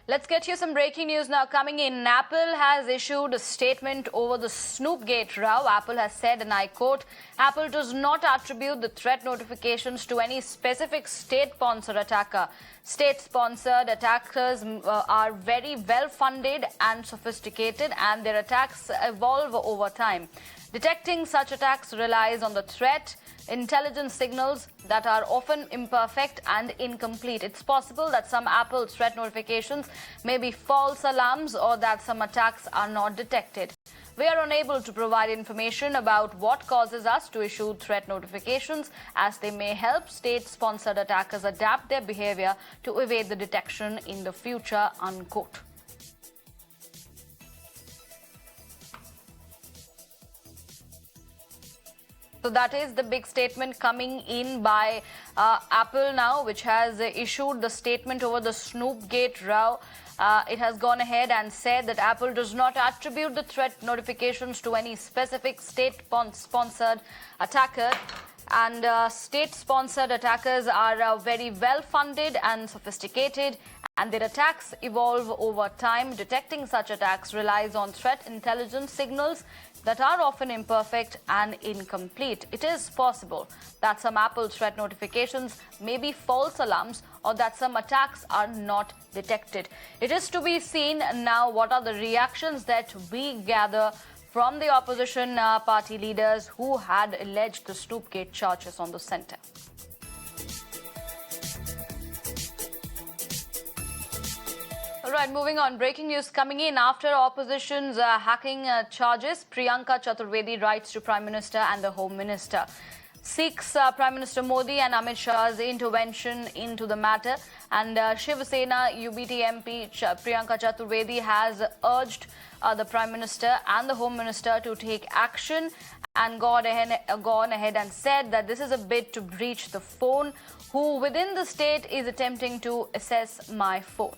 Let's get you some breaking news now coming in. Apple has issued a statement over the Snoopgate row. Apple has said, and I quote, Apple does not attribute the threat notifications to any specific state-sponsored attacker. State-sponsored attackers are very well-funded and sophisticated, and their attacks evolve over time. Detecting such attacks relies on the threat intelligence signals that are often imperfect and incomplete. It's possible that some Apple threat notifications may be false alarms or that some attacks are not detected. We are unable to provide information about what causes us to issue threat notifications, as they may help state-sponsored attackers adapt their behavior to evade the detection in the future, unquote. So that is the big statement coming in by Apple now, which has issued the statement over the Snoopgate row. It has gone ahead and said that Apple does not attribute the threat notifications to any specific state-sponsored attacker. And state-sponsored attackers are very well-funded and sophisticated, and their attacks evolve over time. Detecting such attacks relies on threat intelligence signals that are often imperfect and incomplete. It is possible that some Apple threat notifications may be false alarms or that some attacks are not detected. It is to be seen now what are the reactions that we gather from the opposition party leaders who had alleged the Snoopgate charges on the centre. All right, moving on. Breaking news coming in after opposition's hacking charges. Priyanka Chaturvedi writes to Prime Minister and the Home Minister, seeks Prime Minister Modi and Amit Shah's intervention into the matter. And Shiv Sena UBT MP Priyanka Chaturvedi has urged the Prime Minister and the Home Minister to take action, and gone ahead and said that this is a bid to breach the phone. Who within the state is attempting to assess my phone?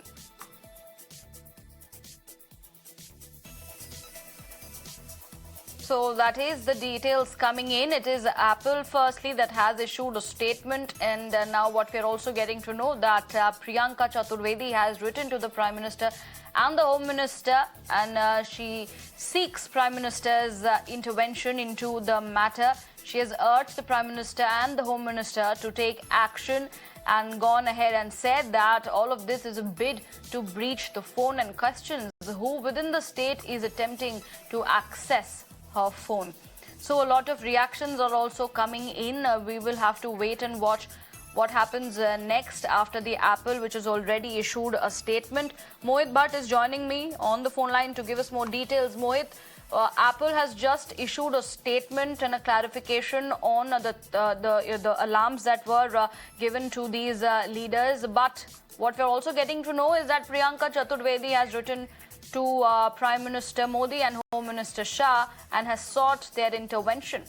So that is the details coming in. It is Apple, firstly, that has issued a statement. And now what we're also getting to know that Priyanka Chaturvedi has written to the Prime Minister and the Home Minister, and she seeks Prime Minister's intervention into the matter. She has urged the Prime Minister and the Home Minister to take action, and gone ahead and said that all of this is a bid to breach the phone, and questions who within the state is attempting to access her phone. So a lot of reactions are also coming in. We will have to wait and watch what happens next after the Apple, which has already issued a statement. Mohit Bhatt is joining me on the phone line to give us more details. Mohit, Apple has just issued a statement and a clarification on the alarms that were given to these leaders. But what we're also getting to know is that Priyanka Chaturvedi has written to Prime Minister Modi and Home Minister Shah and has sought their intervention.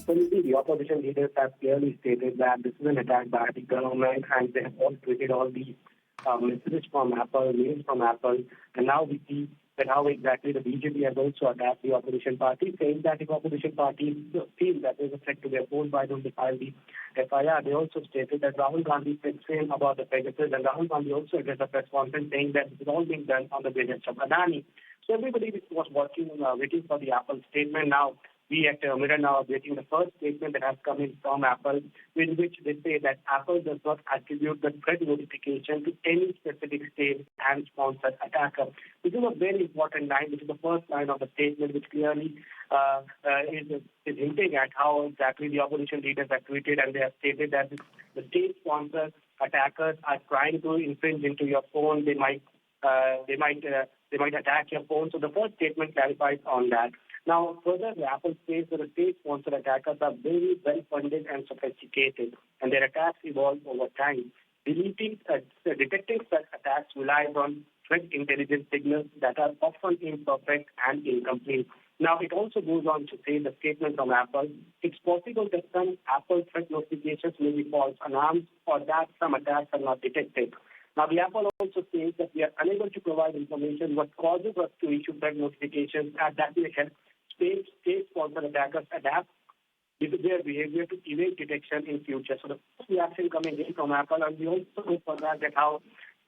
The opposition leaders have clearly stated that this is an attack by the government, and they have all tweeted all these messages from Apple, mails from Apple, and now we see that how exactly the BJP has also attacked the opposition party, saying that if opposition parties feel that there's a threat to their polls, why don't they file the FIR? They also stated that Rahul Gandhi said same about the Pegasus, and Rahul Gandhi also addressed a press conference saying that this is all being done on the basis of Adani. So everybody was waiting for the Apple statement. Now, we at Mirror now are waiting the first statement that has come in from Apple, in which they say that Apple does not attribute the threat notification to any specific state and sponsored attacker. This is a very important line, which is the first line of the statement, which clearly is hinting at how exactly the opposition leaders have tweeted, and they have stated that the state-sponsored attackers are trying to infringe into your phone. They might attack your phone. So the first statement clarifies on that. Now, further, the Apple says that the state-sponsored attackers are very well-funded and sophisticated, and their attacks evolve over time. Detecting such attacks relies on threat intelligence signals that are often imperfect and incomplete. Now, it also goes on to say, the statement from Apple, it's possible that some Apple threat notifications may be false alarms or that some attacks are not detected. Now, the Apple also says that we are unable to provide information what causes us to issue threat notifications, and that will help state-sponsored attackers adapt their behavior to evade detection in future. So the first reaction coming in from Apple, and we also know for that how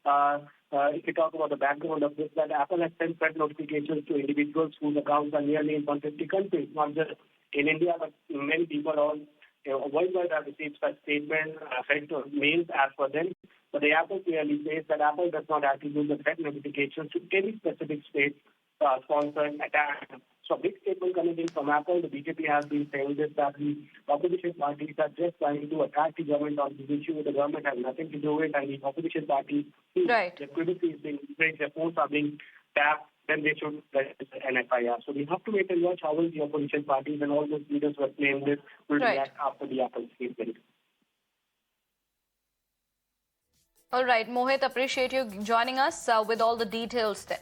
if you talk about the background of this, that Apple has sent threat notifications to individuals whose accounts are nearly in 150 countries, not just in India, but many people all worldwide have received such statements, threat mails as per them. But the Apple clearly says that Apple does not attribute the threat notifications to any specific state sponsored attack. So, big statement coming in from Apple. The BJP has been saying this, that the opposition parties are just trying to attack the government on this issue. The government has nothing to do with it, and the opposition parties, Right. their privacy is being breached, their phones are being tapped, then they should register an FIR. So, we have to wait and watch how will the opposition parties and all those leaders who have claimed this will Right. react after the Apple statement. All right, Mohit, appreciate you joining us with all the details there.